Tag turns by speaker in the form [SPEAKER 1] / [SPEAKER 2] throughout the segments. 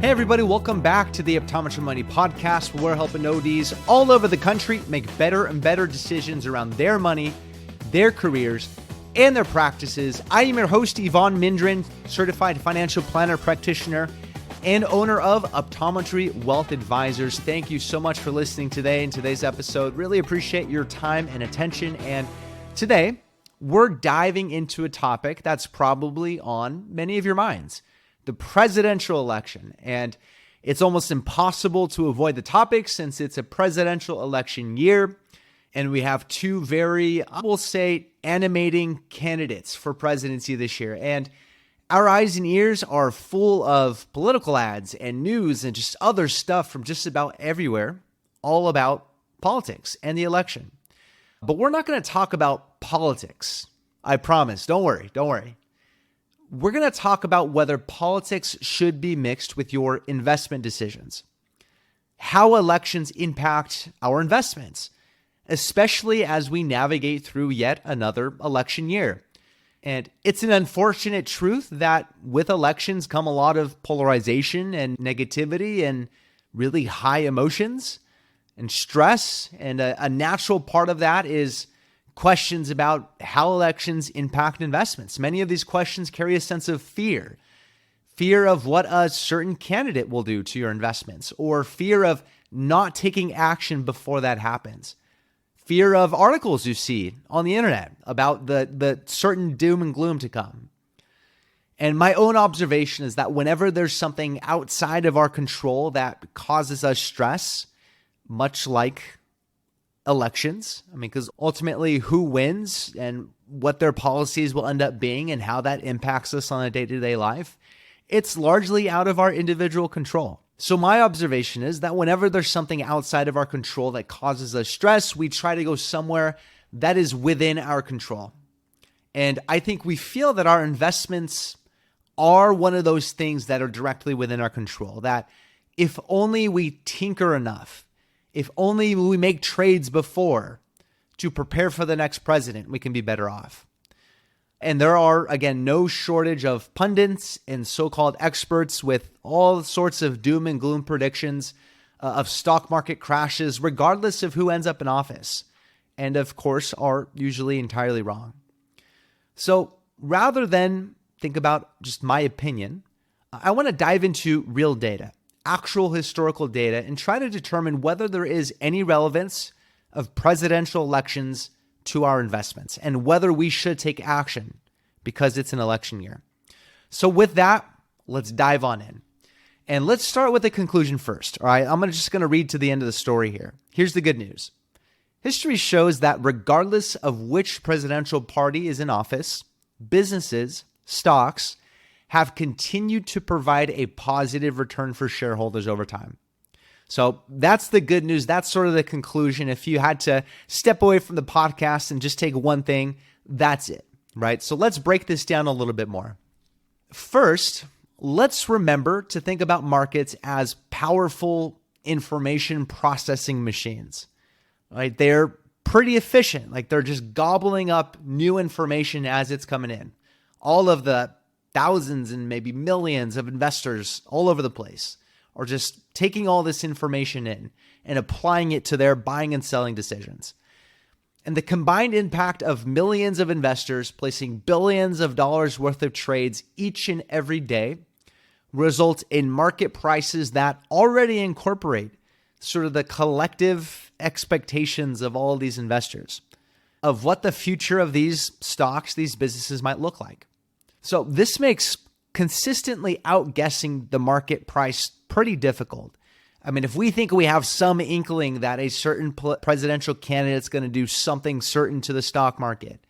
[SPEAKER 1] Hey everybody, welcome back to the Optometry Money Podcast, where we're helping ODs all over the country make better and better decisions around their money, their careers, and their practices. I am your host, Evon Mendrin, certified financial planner practitioner and owner of Optometry Wealth Advisors. Thank you so much for listening today in today's episode. Really appreciate your time and attention. And today, we're diving into a topic that's probably on many of your minds. The presidential election. And it's almost impossible to avoid the topic since it's a presidential election year. And we have two very, I will say, animating candidates for presidency this year. And our eyes and ears are full of political ads and news and just other stuff from just about everywhere, all about politics and the election. But we're not going to talk about politics. I promise. Don't worry. We're going to talk about whether politics should be mixed with your investment decisions, how elections impact our investments, especially as we navigate through yet another election year. And it's an unfortunate truth that with elections come a lot of polarization and negativity and really high emotions and stress. And a natural part of that is questions about how elections impact investments. Many of these questions carry a sense of fear of what a certain candidate will do to your investments, or fear of not taking action before that happens. Fear of articles you see on the internet about the certain doom and gloom to come. And my own observation is that whenever there's something outside of our control that causes us stress, much like elections, because ultimately who wins and what their policies will end up being and how that impacts us on a day-to-day life, it's largely out of our individual control. So my observation is that whenever there's something outside of our control that causes us stress, we try to go somewhere that is within our control. And I think we feel that our investments are one of those things that are directly within our control, that if only we tinker enough, if only we make trades before to prepare for the next president, we can be better off. And there are, again, no shortage of pundits and so-called experts with all sorts of doom and gloom predictions of stock market crashes, regardless of who ends up in office. And of course, are usually entirely wrong. So rather than think about just my opinion, I want to dive into real data, actual historical data, and try to determine whether there is any relevance of presidential elections to our investments and whether we should take action because it's an election year. So with that, let's dive on in. And let's start with the conclusion first. All right, I'm just going to read to the end of the story here. Here's the good news. History shows that regardless of which presidential party is in office, businesses, stocks, have continued to provide a positive return for shareholders over time. So that's the good news. That's sort of the conclusion. If you had to step away from the podcast and just take one thing, that's it, right? So let's break this down a little bit more. First, let's remember to think about markets as powerful information processing machines, right? They're pretty efficient. Like they're just gobbling up new information as it's coming in. All of the thousands and maybe millions of investors all over the place are just taking all this information in and applying it to their buying and selling decisions. And the combined impact of millions of investors placing billions of dollars worth of trades each and every day results in market prices that already incorporate sort of the collective expectations of all of these investors of what the future of these stocks, these businesses might look like. So this makes consistently outguessing the market price pretty difficult. If we think we have some inkling that a certain presidential candidate is going to do something certain to the stock market,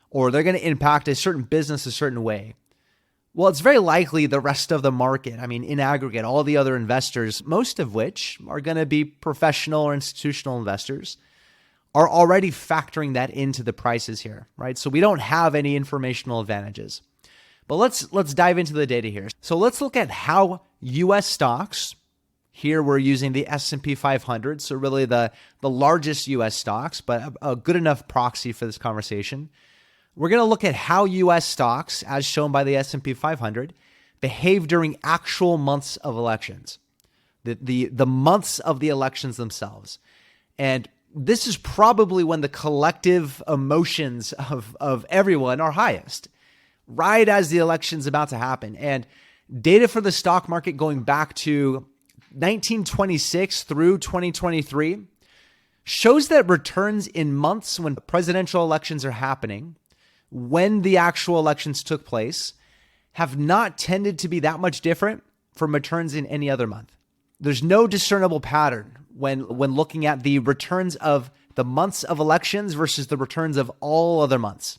[SPEAKER 1] or they're going to impact a certain business a certain way, well, it's very likely the rest of the market, in aggregate, all the other investors, most of which are going to be professional or institutional investors, are already factoring that into the prices here, right? So we don't have any informational advantages. But let's dive into the data here. So let's look at how U.S. stocks, here we're using the S&P 500, so really the largest U.S. stocks, but a good enough proxy for this conversation. We're going to look at how U.S. stocks, as shown by the S&P 500, behave during actual months of elections, the months of the elections themselves. And this is probably when the collective emotions of everyone are highest, right as the election's about to happen. And data for the stock market going back to 1926 through 2023 shows that returns in months when presidential elections are happening, when the actual elections took place, have not tended to be that much different from returns in any other month. There's no discernible pattern when looking at the returns of the months of elections versus the returns of all other months.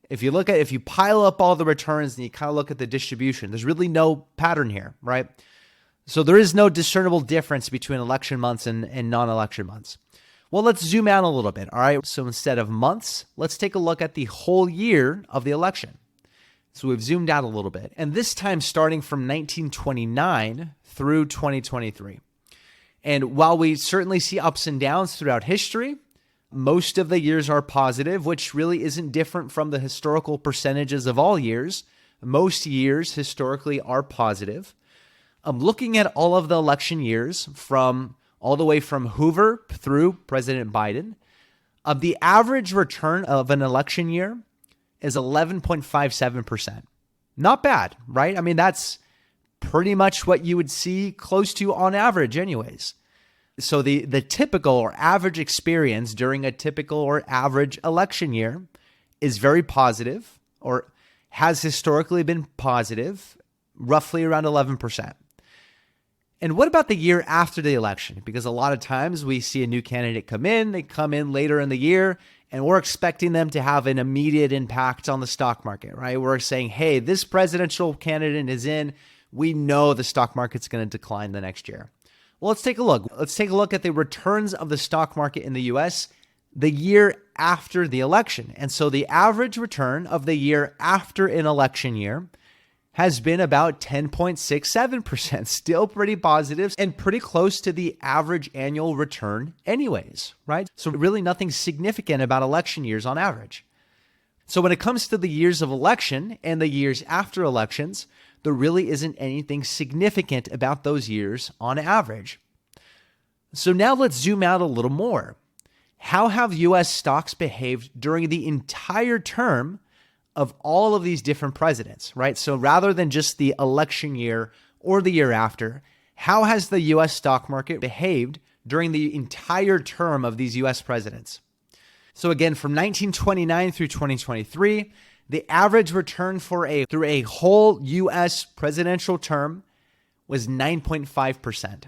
[SPEAKER 1] If you pile up all the returns and you kind of look at the distribution, there's really no pattern here, right? So there is no discernible difference between election months and non-election months. Well, let's zoom out a little bit, all right? So instead of months, let's take a look at the whole year of the election. So we've zoomed out a little bit, and this time starting from 1929 through 2023. And while we certainly see ups and downs throughout history, most of the years are positive, which really isn't different from the historical percentages of all years. Most years historically are positive. Looking at all of the election years from all the way from Hoover through President Biden, the average return of an election year is 11.57%. Not bad, right? I mean, that's pretty much what you would see close to on average anyways. So the typical or average experience during a typical or average election year is very positive, or has historically been positive, roughly around 11%. And what about the year after the election? Because a lot of times we see a new candidate come in, they come in later in the year, and we're expecting them to have an immediate impact on the stock market, right? We're saying, hey, this presidential candidate is in, we know the stock market's going to decline the next year. Well, let's take a look. Let's take a look at the returns of the stock market in the US the year after the election. And so the average return of the year after an election year has been about 10.67%, still pretty positive and pretty close to the average annual return anyways, right? So really nothing significant about election years on average. So when it comes to the years of election and the years after elections, there really isn't anything significant about those years on average. So now let's zoom out a little more. How have US stocks behaved during the entire term of all of these different presidents, right? So rather than just the election year or the year after, how has the US stock market behaved during the entire term of these US presidents? So again, from 1929 through 2023, the average return through a whole US presidential term was 9.5%.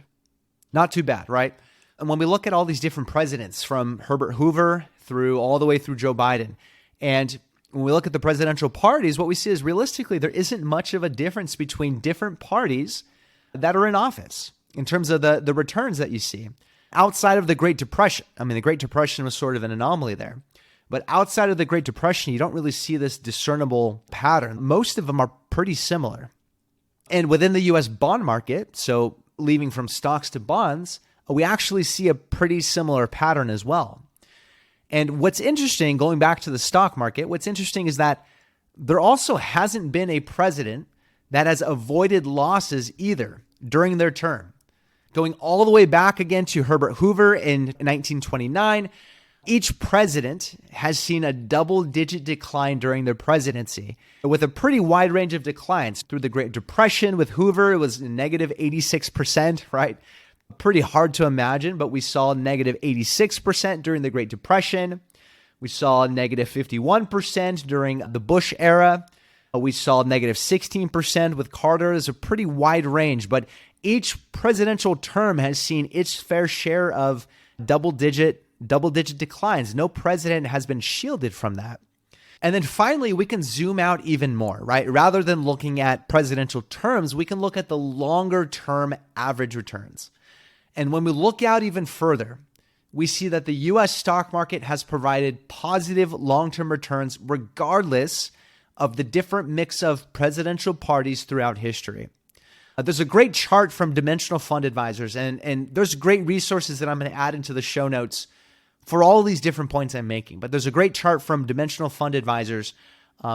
[SPEAKER 1] Not too bad, right? And when we look at all these different presidents from Herbert Hoover through all the way through Joe Biden, and when we look at the presidential parties, what we see is realistically, there isn't much of a difference between different parties that are in office in terms of the returns that you see. Outside of the Great Depression, I mean, the Great Depression was sort of an anomaly there. But outside of the Great Depression, you don't really see this discernible pattern. Most of them are pretty similar. And within the US bond market, so leaving from stocks to bonds, we actually see a pretty similar pattern as well. And what's interesting, going back to the stock market, what's interesting is that there also hasn't been a president that has avoided losses either during their term. Going all the way back again to Herbert Hoover in 1929, each president has seen a double-digit decline during their presidency, with a pretty wide range of declines. Through the Great Depression with Hoover, it was negative 86%, right? Pretty hard to imagine, but we saw negative 86% during the Great Depression. We saw negative 51% during the Bush era. We saw negative 16% with Carter. There's a pretty wide range, but each presidential term has seen its fair share of double-digit declines. No president has been shielded from that. And then finally, we can zoom out even more, right? Rather than looking at presidential terms, we can look at the longer term average returns. And when we look out even further, we see that the US stock market has provided positive long-term returns regardless of the different mix of presidential parties throughout history. There's a great chart from Dimensional Fund Advisors, and there's great resources that I'm going to add into the show notes for all these different points I'm making. But there's a great chart from Dimensional Fund Advisors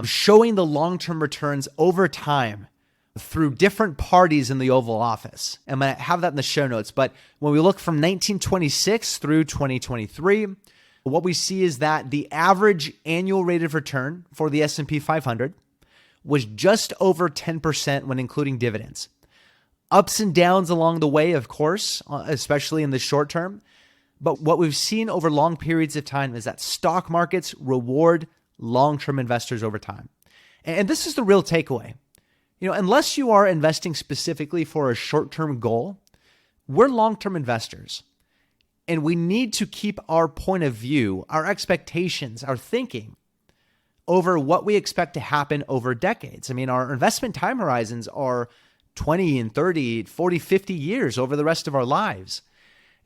[SPEAKER 1] showing the long-term returns over time through different parties in the Oval Office. I'm going to have that in the show notes. But when we look from 1926 through 2023, what we see is that the average annual rate of return for the S&P 500 was just over 10% when including dividends. Ups and downs along the way, of course, especially in the short term. But what we've seen over long periods of time is that stock markets reward long-term investors over time. And this is the real takeaway. Unless you are investing specifically for a short-term goal, we're long-term investors. And we need to keep our point of view, our expectations, our thinking over what we expect to happen over decades. Our investment time horizons are 20 and 30, 40, 50 years over the rest of our lives.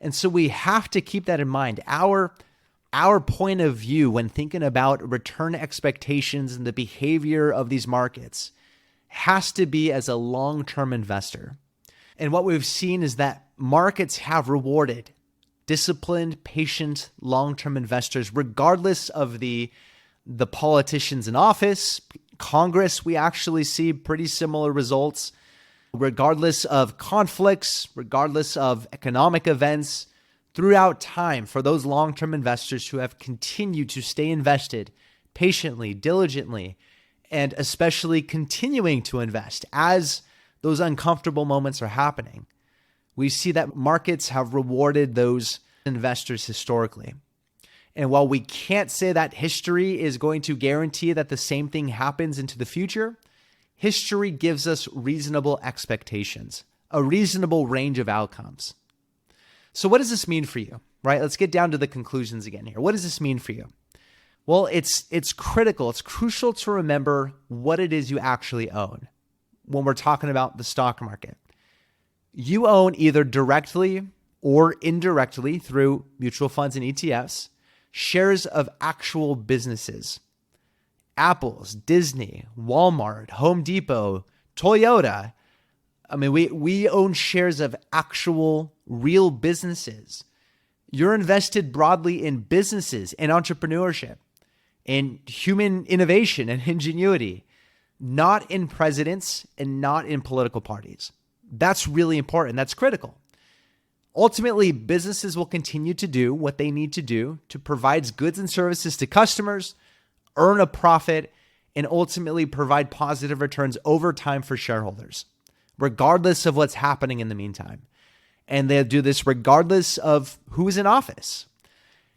[SPEAKER 1] And so we have to keep that in mind. Our point of view when thinking about return expectations and the behavior of these markets has to be as a long-term investor. And what we've seen is that markets have rewarded disciplined, patient, long-term investors, regardless of the politicians in office. Congress, we actually see pretty similar results. Regardless of conflicts, regardless of economic events, throughout time, for those long-term investors who have continued to stay invested patiently, diligently, and especially continuing to invest as those uncomfortable moments are happening, we see that markets have rewarded those investors historically. And while we can't say that history is going to guarantee that the same thing happens into the future, history gives us reasonable expectations, a reasonable range of outcomes. So what does this mean for you, right? Let's get down to the conclusions again here. What does this mean for you? Well, it's critical. It's crucial to remember what it is you actually own when we're talking about the stock market. You own either directly or indirectly through mutual funds and ETFs, shares of actual businesses. Apple's, Disney, Walmart, Home Depot, Toyota. We own shares of actual real businesses. You're invested broadly in businesses and entrepreneurship, in human innovation and ingenuity, not in presidents and not in political parties. That's really important. That's critical. Ultimately, businesses will continue to do what they need to do to provide goods and services to customers, earn a profit, and ultimately provide positive returns over time for shareholders, regardless of what's happening in the meantime. And they'll do this regardless of who's in office.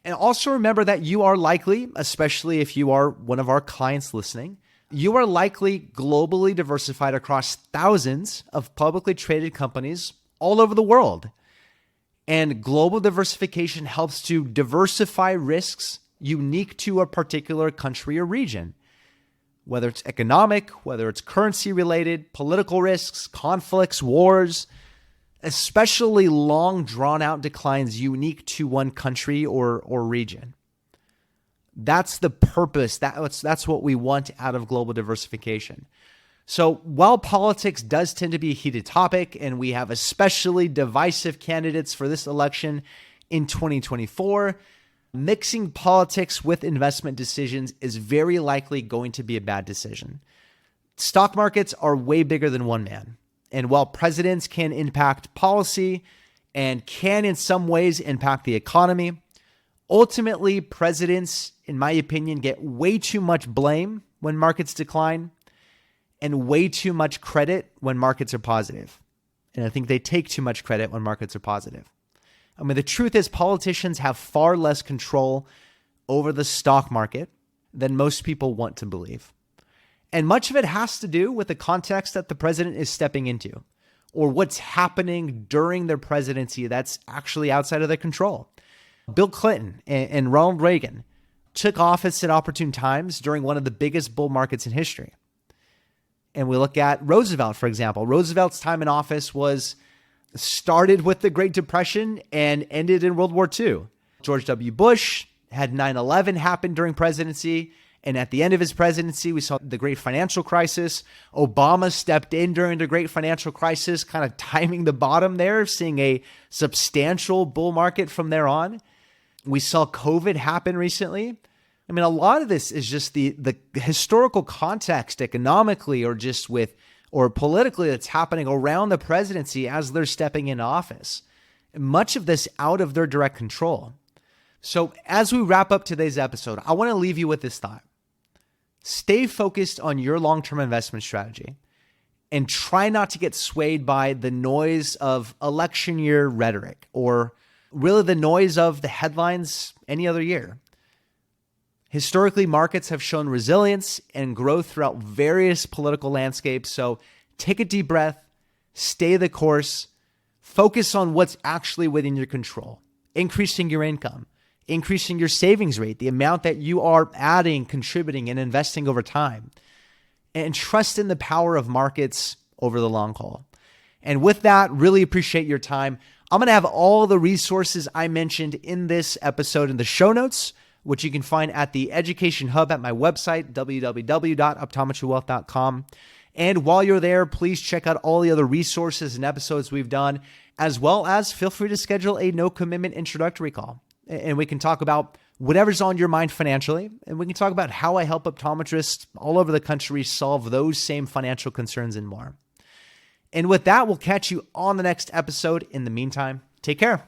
[SPEAKER 1] And also remember that you are likely, especially if you are one of our clients listening, you are likely globally diversified across thousands of publicly traded companies all over the world. And global diversification helps to diversify risks unique to a particular country or region, whether it's economic, whether it's currency related, political risks, conflicts, wars, especially long drawn out declines unique to one country or region. That's the purpose. That's what we want out of global diversification. So while politics does tend to be a heated topic, and we have especially divisive candidates for this election in 2024, mixing politics with investment decisions is very likely going to be a bad decision. Stock markets are way bigger than one man. And while presidents can impact policy and can in some ways impact the economy, ultimately presidents, in my opinion, get way too much blame when markets decline and way too much credit when markets are positive. And I think they take too much credit when markets are positive. The truth is politicians have far less control over the stock market than most people want to believe. And much of it has to do with the context that the president is stepping into, or what's happening during their presidency that's actually outside of their control. Bill Clinton and Ronald Reagan took office at opportune times during one of the biggest bull markets in history. And we look at Roosevelt, for example. Roosevelt's time in office started with the Great Depression and ended in World War II. George W. Bush had 9/11 happen during presidency. And at the end of his presidency, we saw the great financial crisis. Obama stepped in during the great financial crisis, kind of timing the bottom there, seeing a substantial bull market from there on. We saw COVID happen recently. A lot of this is just the historical context economically, or just with or politically that's happening around the presidency as they're stepping into office. Much of this out of their direct control. So as we wrap up today's episode, I want to leave you with this thought. Stay focused on your long-term investment strategy and try not to get swayed by the noise of election year rhetoric or really the noise of the headlines any other year. Historically, markets have shown resilience and growth throughout various political landscapes. So take a deep breath, stay the course, focus on what's actually within your control, increasing your income, increasing your savings rate, the amount that you are adding, contributing, and investing over time, and trust in the power of markets over the long haul. And with that, really appreciate your time. I'm going to have all the resources I mentioned in this episode in the show notes, which you can find at the Education Hub at my website, www.optometrywealth.com. And while you're there, please check out all the other resources and episodes we've done, as well as feel free to schedule a no-commitment introductory call. And we can talk about whatever's on your mind financially, and we can talk about how I help optometrists all over the country solve those same financial concerns and more. And with that, we'll catch you on the next episode. In the meantime, take care.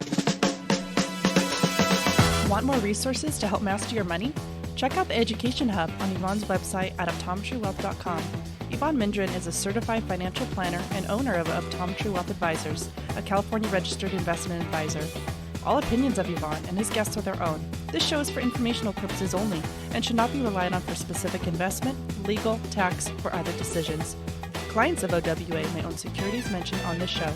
[SPEAKER 2] Want more resources to help master your money? Check out the Education Hub on Evon's website at optometrywealth.com. Evon Mendrin is a certified financial planner and owner of Optometry Wealth Advisors, a California registered investment advisor. All opinions of Evon and his guests are their own. This show is for informational purposes only and should not be relied on for specific investment, legal, tax, or other decisions. Clients of OWA may own securities mentioned on this show.